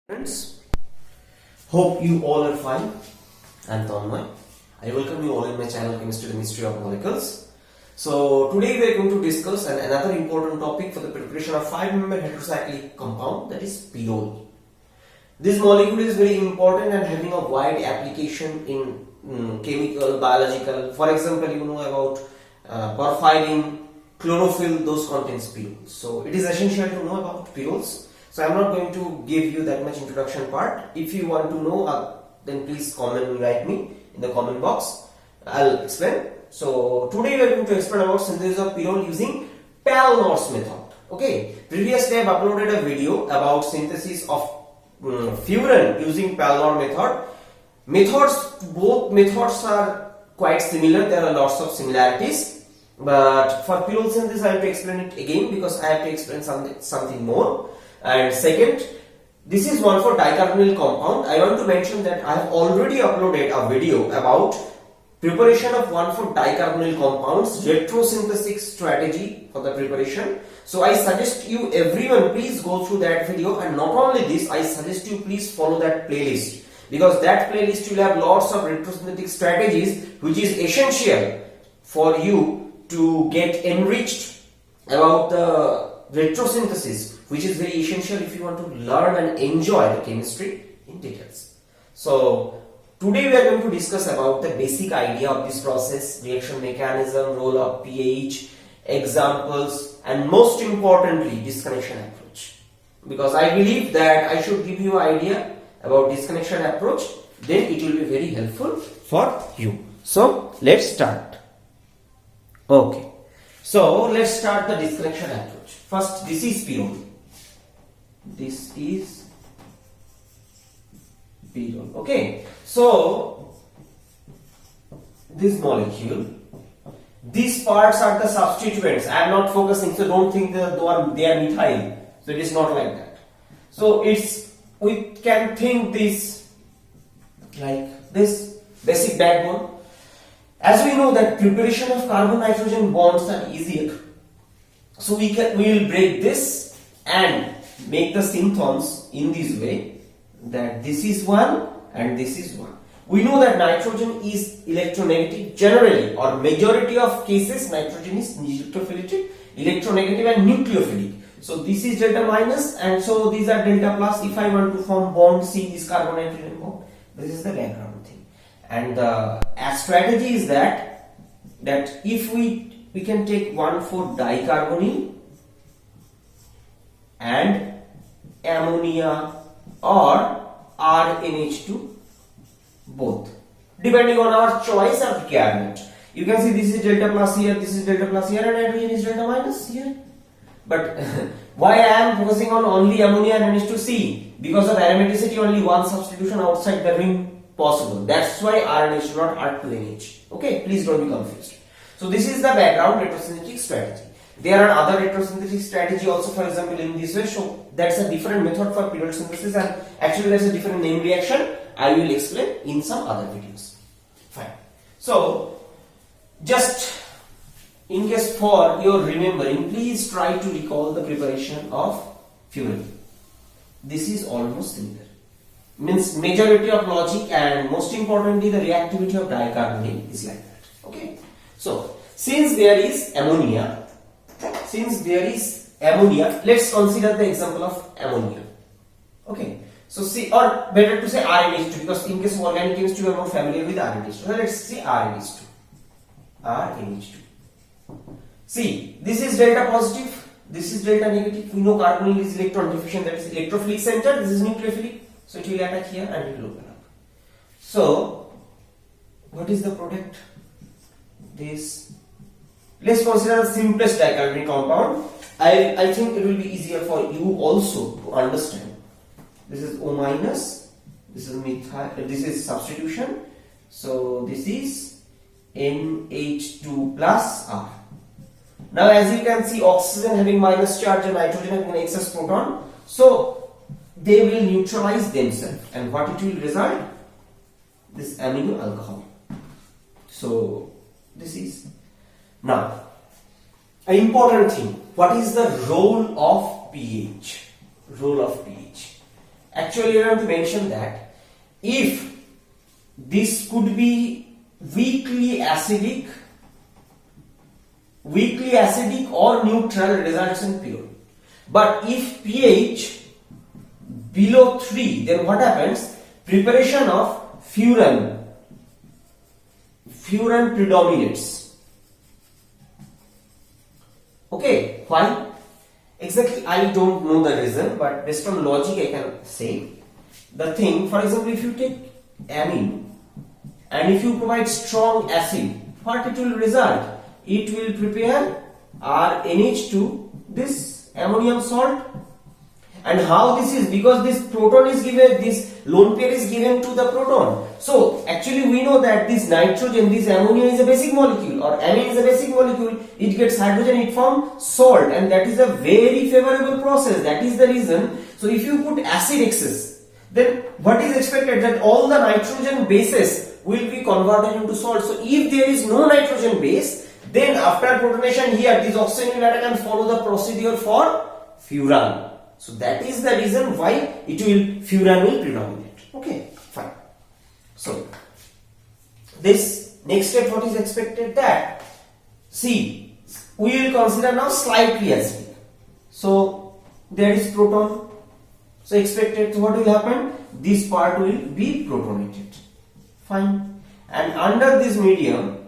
Friends, hope you all are fine. I'm Tanmay. I welcome you all in my channel Chemistry the Mystery of Molecules. So today we are going to discuss another important topic for the preparation of 5-member heterocyclic compound, that is pyrrole. This molecule is very important and having a wide application in chemical, biological. For example, you know about porphyrin, chlorophyll, those contains pyrrole. So it is essential to know about pyrroles. So I am not going to give you that much introduction part. If you want to know, then please comment, write me in the comment box. I'll explain. So today we are going to explain about synthesis of pyrrole using Paal-Knorr's method. Okay. Previously I have uploaded a video about synthesis of furan using Paal-Knorr method. Both methods are quite similar. There are lots of similarities. But for pyrrole synthesis I have to explain it again because I have to explain something more. And second, this is one for dicarbonyl compound. I want to mention that I have already uploaded a video about preparation of one for dicarbonyl compounds, retrosynthetic strategy for the preparation. So I suggest you everyone please go through that video, and not only this, I suggest you please follow that playlist, because that playlist will have lots of retrosynthetic strategies which is essential for you to get enriched about the retrosynthesis, which is very essential if you want to learn and enjoy the chemistry in details. So today we are going to discuss about the basic idea of this process, reaction mechanism, role of pH, examples, and most importantly disconnection approach. Because I believe that I should give you an idea about disconnection approach, then it will be very helpful for you. So let's start. Okay. So let's start the disconnection approach. First, this is pyrrole. This is pyrrole. Okay. So this molecule, these parts are the substituents. I am not focusing, so don't think that they are methyl. So it is not like that. So we can think this like this basic backbone. As we know that preparation of carbon-nitrogen bonds are easier, so we will break this and make the synthons in this way, that this is one and this is one. We know that nitrogen is electronegative generally, or majority of cases nitrogen is electrophilic, electronegative and nucleophilic. So this is delta minus and so these are delta plus. If I want to form bond C, this carbon-nitrogen bond, this is the background thing. And the strategy is that if we can take one for dicarbonyl and ammonia or RNH2 both, depending on our choice or requirement. You can see this is delta plus here, this is delta plus here, and nitrogen is delta minus here. But why I am focusing on only ammonia and NH2C? Because of aromaticity, only one substitution outside the ring possible. That's why RNH, not R2NH. Okay, please don't be confused. So this is the background retrosynthetic strategy. There are other retrosynthetic strategy also, for example, in this way. So that's a different method for pyrrole synthesis, and actually that's a different name reaction. I will explain in some other videos. Fine. So just in case for your remembering, please try to recall the preparation of furan. This is almost similar. Means majority of logic and most importantly the reactivity of dicarbonyl is like that. Okay. So since there is ammonia, let's consider the example of ammonia. Okay. So see, or better to say RNH2, because in case of organic chemistry we are more familiar with RNH2. So let's see RNH2. See, this is delta positive, this is delta negative. We know carbonyl is electron deficient, that is electrophilic center, this is nucleophilic. So it will attack here and it will open up. So what is the product? This. Let's consider the simplest dicarbonyl compound. I think it will be easier for you also to understand. This is O minus, this is methyl, this is substitution. So this is NH2 plus R. Now as you can see, oxygen having minus charge and nitrogen having an excess proton. So they will neutralize themselves, and what it will result? This amino alcohol. So this is now an important thing. What is the role of pH? Role of pH. Actually, I want to mention that if this could be weakly acidic or neutral, results in pure. But if pH below 3, then what happens? Preparation of furan predominates. Okay, why? Exactly, I don't know the reason, but based on logic I can say the thing. For example, if you take amine and if you provide strong acid, what it will result? It will prepare RNH2, this ammonium salt. And how this is? Because this proton is given, this lone pair is given to the proton. So actually we know that this nitrogen, this ammonia is a basic molecule, or amine is a basic molecule. It gets hydrogen, it forms salt, and that is a very favorable process. That is the reason. So if you put acid excess, then what is expected? That all the nitrogen bases will be converted into salt. So if there is no nitrogen base, then after protonation here, this oxygen atom can follow the procedure for furan. So that is the reason why furan will predominate. Okay, fine. So this next step, what is expected? That see, we will consider now slightly acidic. So there is proton. So expected, so what will happen? This part will be protonated. Fine. And under this medium,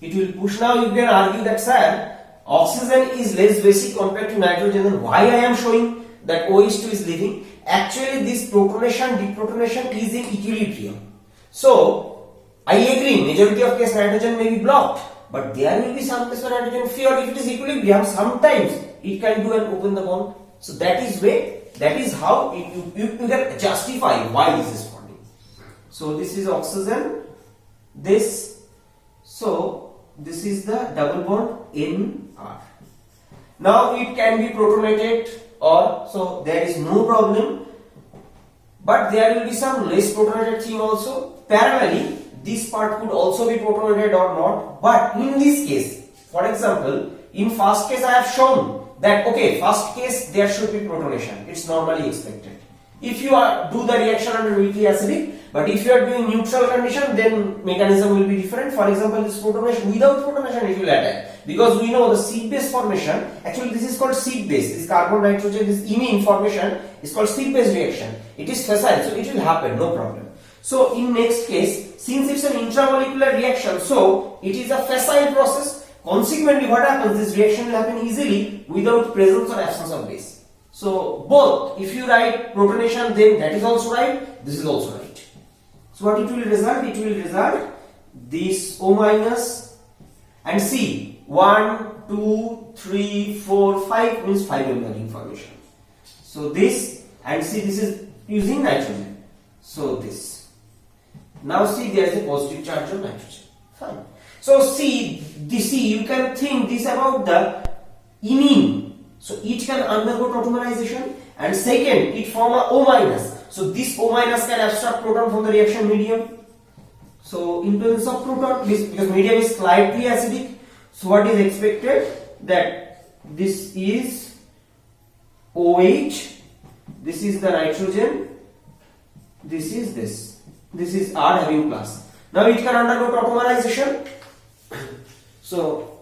it will push. Now you can argue that, sir, oxygen is less basic compared to nitrogen. Then why I am showing that OH2 is leaving? Actually, this protonation deprotonation is in equilibrium. So I agree, majority of case nitrogen may be blocked, but there will be some case where nitrogen feared. If it is equilibrium, sometimes it can do and open the bond. So that is how you can justify why this is forming. So this is oxygen, this, so this is the double bond NR. Now it can be protonated, or so there is no problem, but there will be some less protonated thing also. Parallelly, this part could also be protonated or not, but in this case, for example, in first case I have shown that okay, first case there should be protonation, it's normally expected if you do the reaction under weakly acidic. But if you are doing neutral condition, then mechanism will be different. For example, this protonation, without protonation it will attack, because we know the seed base formation, actually this is called seed base, this carbon nitrogen, this imine formation is called seed base reaction. It is facile, so it will happen, no problem. So in next case, since it's an intramolecular reaction, so it is a facile process. Consequently, what happens? This reaction will happen easily without presence or absence of base. So both, if you write protonation, then that is also right, this is also right. So what it will result? It will result this O minus, and see 1, 2, 3, 4, 5 means 5 member information. So this, and see this is using nitrogen. So this. Now see there is a positive charge on nitrogen. Fine. So see, you can think this about the imine. So it can undergo tautomerization, and second, it form a O minus. So this O minus can abstract proton from the reaction medium. So in presence of proton, this, because medium is slightly acidic, so what is expected? That this is OH, this is the nitrogen, this is this. This is R having plus. Now it can undergo tautomerization. So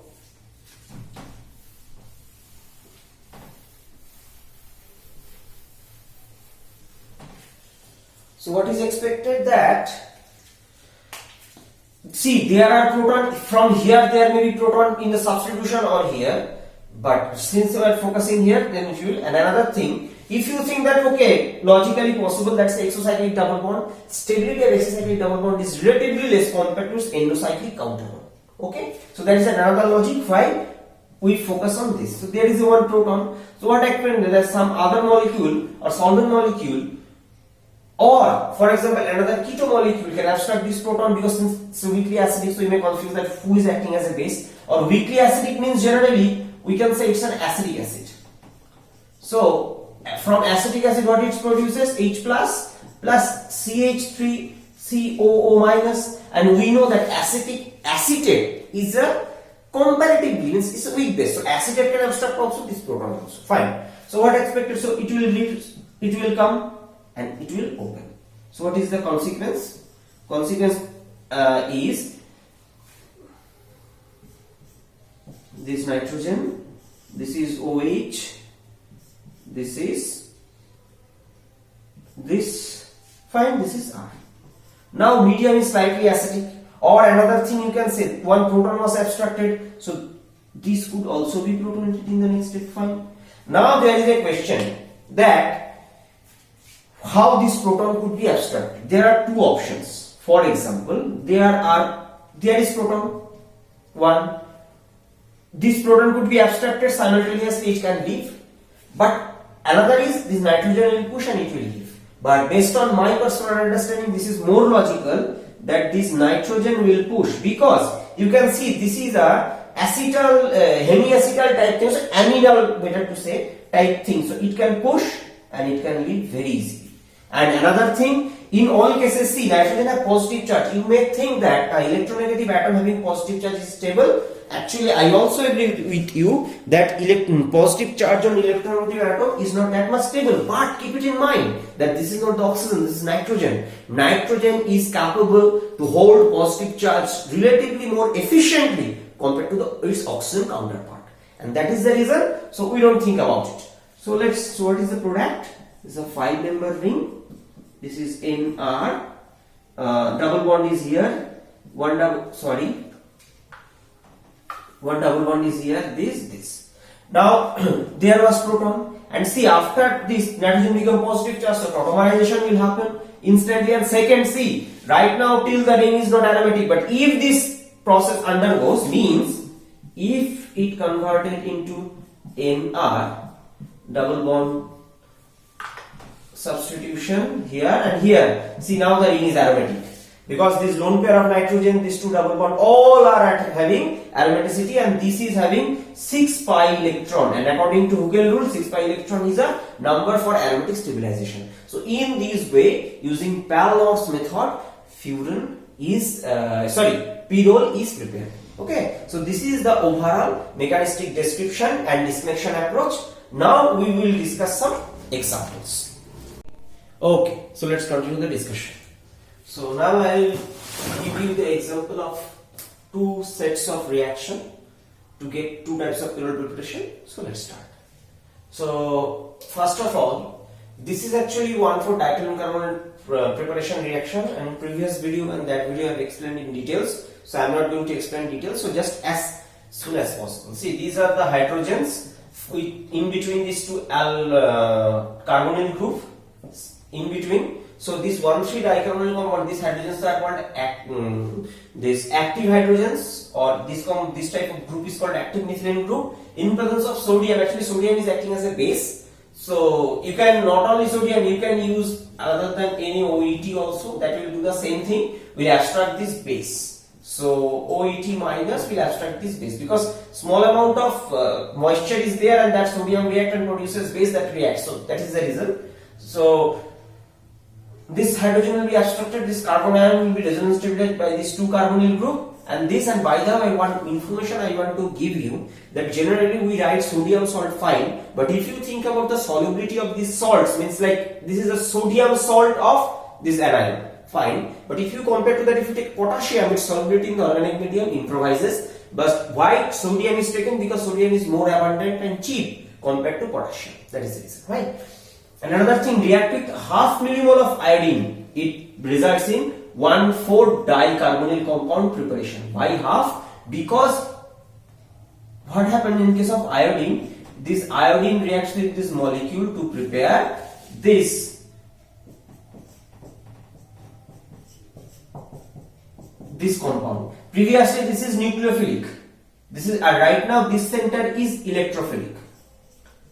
what is expected? That see, there are proton from here, there may be proton in the substitution or here, but since we are focusing here, then it will. And another thing, if you think that okay, logically possible, that's the exocyclic double bond, stability of exocyclic double bond is relatively less compared to its endocyclic counter bond. Okay, so that is another logic why we focus on this. So there is a one proton. So what happened? There is some other molecule or solvent molecule, or for example another keto molecule can abstract this proton, because since it's weakly acidic, so you may confuse that who is acting as a base. Or weakly acidic means generally we can say it's an acidic acid. So from acetic acid, what it produces? H plus CH3COO minus, and we know that acetate is a comparatively means it's a weak base. So acetate can abstract also this proton also. Fine. So what expected? So it will come and it will open. So what is the consequence? Consequence is this nitrogen, this is OH, this is this, fine, this is R. Now medium is slightly acidic, or another thing you can say, one proton was abstracted, so this could also be protonated in the next step, fine. Now there is a question that how this proton could be abstracted. There are two options. For example, there is proton 1. This proton could be abstracted simultaneously, it can leave. But another is this nitrogen will push and it will leave. But based on my personal understanding, this is more logical that this nitrogen will push, because you can see this is a acetal, hemiacetal type thing, so aminal, better to say, type thing. So it can push and it can leave very easily. And another thing, in all cases, see, nitrogen has positive charge. You may think that an electronegative atom having positive charge is stable. Actually, I also agree with you that positive charge on electronegative atom is not that much stable. But keep it in mind that this is not the oxygen, this is nitrogen. Nitrogen is capable to hold positive charge relatively more efficiently compared to its oxygen counterpart. And that is the reason, so we don't think about it. So what is the product? This is a 5-member ring. This is NR. Double bond is here. One double bond is here. This. Now there was proton, and see, after this nitrogen become positive charge, so protonization will happen instantly. And second, see, right now till the ring is not aromatic, but if this process undergoes, means if it converted into NR, double bond substitution here and here, see, now the ring is aromatic, because this lone pair of nitrogen, these two double bond, all are having aromaticity, and this is having 6 pi electron, and according to Hugel rule, 6 pi electron is a number for aromatic stabilization. So in this way, using Paal-Knorr's method, Pyrrole is prepared. Okay, so this is the overall mechanistic description and disconnection approach. Now we will discuss some examples. Okay, so let's continue the discussion. So now I will give you the example of two sets of reaction to get two types of Pyrrole preparation. So let's start. So first of all, this is actually 1,4-dicarbonyl carbonyl preparation reaction, and in previous video and that video I have explained in details. So I am not going to explain details. So just as soon as possible. See, these are the hydrogens in between these two carbonyl group. In between, so this 1,3-dicarbonyl compound, these hydrogens are called this active hydrogens, or this type of group is called active methylene group. In presence of sodium, actually sodium is acting as a base. So you can not only sodium, you can use other than any OET also. That will do the same thing. We abstract this base. So OET minus will abstract this base, because small amount of moisture is there, and that sodium reacts and produces base that reacts. So that is the reason. So this hydrogen will be abstracted, this carbon ion will be resonance stabilized by this 2 carbonyl group, and this, and by the way, one information I want to give you, that generally we write sodium salt fine, but if you think about the solubility of these salts, means like this is a sodium salt of this anion, fine, but if you compare to that, if you take potassium, its solubility in the organic medium improvises. But why sodium is taken? Because sodium is more abundant and cheap compared to potassium. That is the reason, right? And another thing, react with half millimole of iodine, it results in 1,4-dicarbonyl compound preparation. Why half? Because what happened in case of iodine, this iodine reacts with this molecule to prepare this compound. Previously this is nucleophilic. This is right now this center is electrophilic.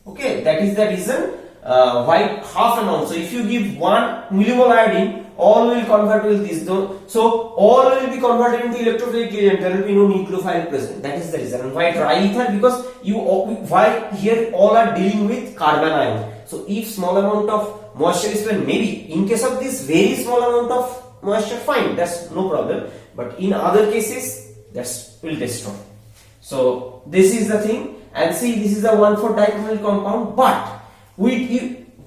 Okay, that is the reason why half amount. So if you give 1 millimole iodine, all will convert with this. So all will be converted into electrophilic agent. There will be no nucleophile present. That is the reason. And why dry ether? Because why here all are dealing with carbon ion. So if small amount of moisture is present, maybe in case of this very small amount of moisture, fine, that's no problem. But in other cases, that will destroy. So this is the thing. And see, this is a 1,4-dicarbonyl compound, but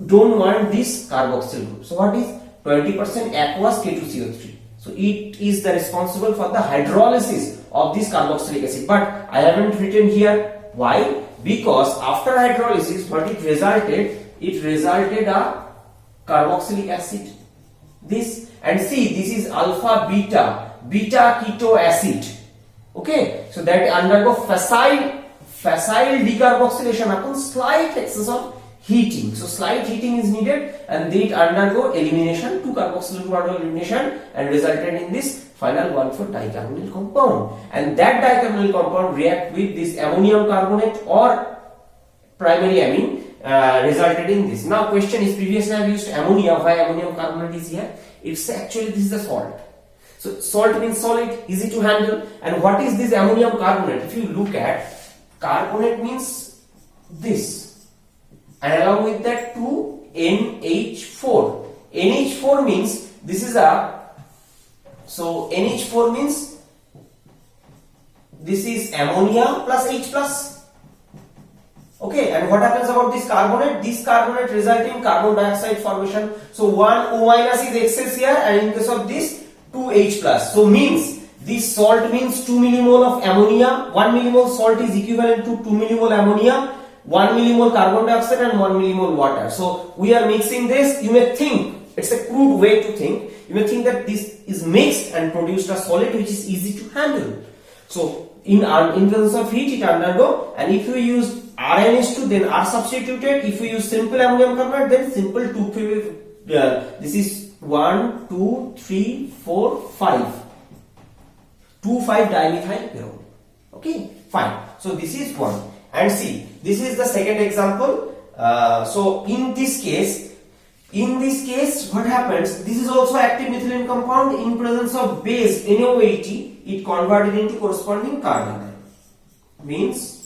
don't want this carboxyl group. So what is 20% aqueous K2CO3? So it is the responsible for the hydrolysis of this carboxylic acid. But I haven't written here. Why? Because after hydrolysis, what it resulted? It resulted a carboxylic acid. This, and see, this is alpha beta keto acid. Okay, so that undergo facile decarboxylation upon slight excess of heating. So slight heating is needed, and they undergo elimination, 2-carboxyl group elimination, and resulted in this final 1,4-dicarbonyl compound. And that dicarbonyl compound react with this ammonium carbonate or primary amine, resulted in this. Now question is, previously I have used ammonia. Why ammonium carbonate is here? It's actually, this is the salt. So salt means solid, easy to handle. And what is this ammonium carbonate? If you look at, carbonate means this, and along with that 2 NH4. NH4 means this is a, so NH4 means this is ammonia plus H plus. Okay, and what happens about this carbonate? This carbonate result in carbon dioxide formation. So 1 O minus is excess here, and in case of this 2 H plus. So means this salt means 2 millimole of ammonia. 1 millimole salt is equivalent to 2 millimole ammonia, 1 millimole carbon dioxide, and 1 millimole water. So we are mixing this. You may think, it's a crude way to think, you may think that this is mixed and produced a solid which is easy to handle. So in presence of heat it undergo, and if we use RNH2 then R substituted. If we use simple ammonium carbonate then simple 2, this is 1, 2, 3, 4, 5. 2,5-dimethyl pyrrole. Okay, fine. So this is one. And see, this is the second example. So in this case, what happens? This is also active methylene compound. In presence of base NO80, it converted into corresponding carbon. Means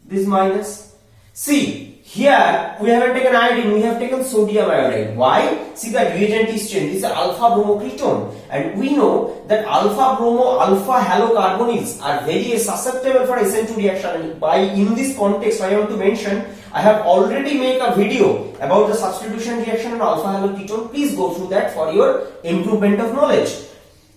this minus. See, here we haven't taken iodine, we have taken sodium iodide. Why? See, the reagent is changed. This is alpha bromoketone, and we know that alpha halocarbonyls are very susceptible for SN2 reaction. And in this context, I want to mention, I have already made a video about the substitution reaction on alpha haloketone. Please go through that for your improvement of knowledge.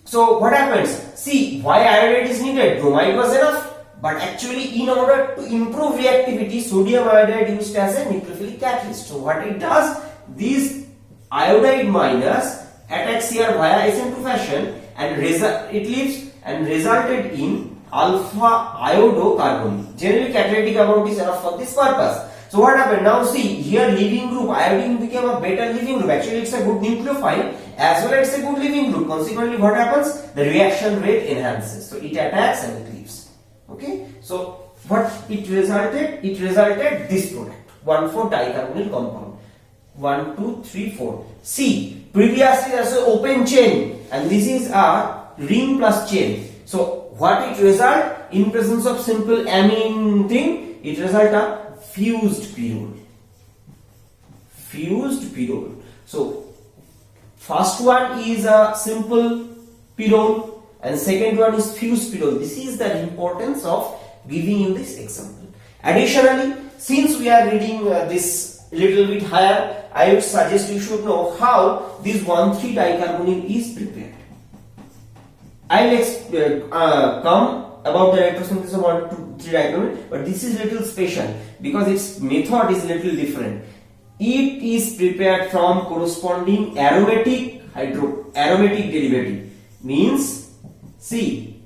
So what happens? See, why iodide is needed? Bromide was enough. But actually, in order to improve reactivity, sodium iodide used as a nucleophilic catalyst. So what it does, this iodide minus attacks here via SN2 fashion, and it leaves and resulted in alpha iodocarbonyl. Generally, catalytic amount is enough for this purpose. So what happened? Now see, here leaving group, iodine became a better leaving group. Actually, it's a good nucleophile as well as it's a good leaving group. Consequently, what happens? The reaction rate enhances. So it attacks and it leaves. Okay, so what it resulted? It resulted this product, 1,4-dicarbonyl compound. 1, 2, 3, 4. See, previously there's an open chain, and this is a ring plus chain. So what it result? In presence of simple amine thing, it result a fused pyrrole. Fused pyrrole. So first one is a simple pyrrole, and second one is fused pyrrole. This is the importance of giving you this example. Additionally, since we are reading this little bit higher, I would suggest you should know how this 1,3-dicarbonyl is prepared. I will come about the electrosynthesis of 1,2,3-dicarbonyl, but this is little special because its method is little different. It is prepared from corresponding aromatic derivative. Means, see,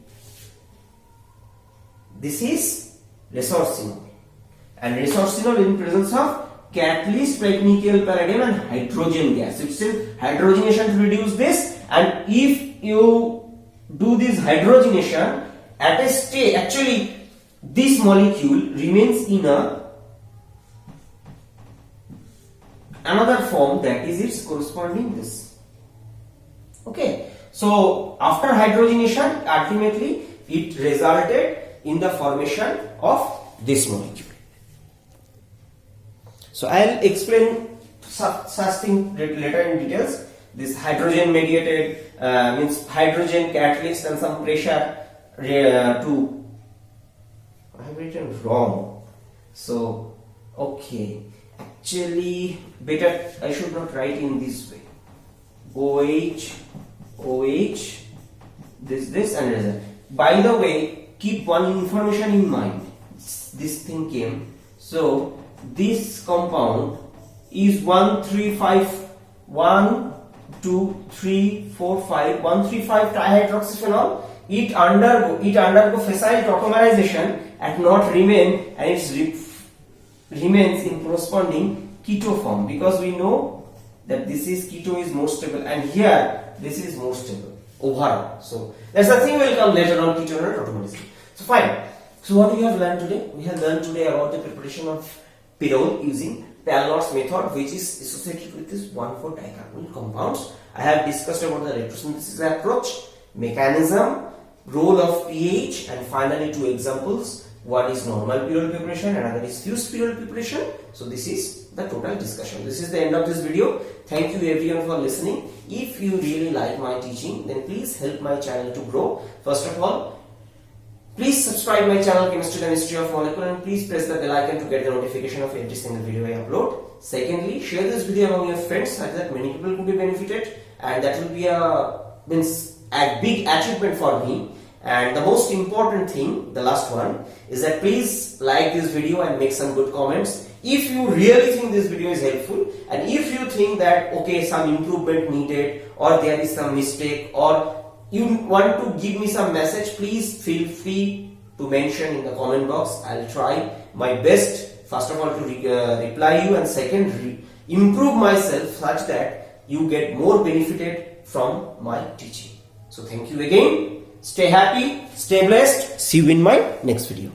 this is resorcinol, and resorcinol in presence of catalyst, nickel palladium, and hydrogen gas. It's in hydrogenation to reduce this, and if you do this hydrogenation at a state, actually this molecule remains in another form, that is its corresponding this. Okay, so after hydrogenation, ultimately it resulted in the formation of this molecule. So I'll explain such thing later in details. This hydrogen mediated means hydrogen catalyst and some pressure to, I have written wrong. So okay, Actually, better I should not write in this way. OH, OH, this and result. By the way, keep one information in mind. This thing came. So this compound is 135 trihydroxyphenol. It undergo facile tautomerization and not remain, and it remains in corresponding keto form, because we know that this is keto is more stable and here this is more stable overall. So that's the thing will come later on, keto and tautomerization. So fine. So what we have learned today? We have learned today about the preparation of pyrrole using Paal-Knorr's method, which is associated with this 1,4-dicarbonyl compounds. I have discussed about the electrosynthesis approach, mechanism, role of pH, and finally 2 examples. One is normal pyrrole preparation, another is fused pyrrole preparation. So this is the total discussion. This is the end of this video. Thank you everyone for listening. If you really like my teaching, then please help my channel to grow. First of all, please subscribe my channel Chemistry and History of Molecule, and please press the bell icon to get the notification of every single video I upload. Secondly, share this video among your friends so that many people could be benefited, and that will be a big achievement for me. And the most important thing, the last one, is that please like this video and make some good comments. If you really think this video is helpful, and if you think that okay, some improvement needed, or there is some mistake, or you want to give me some message, please feel free to mention in the comment box. I'll try my best, first of all, to reply you, and second, improve myself such that you get more benefited from my teaching. So thank you again. Stay happy, stay blessed. See you in my next video.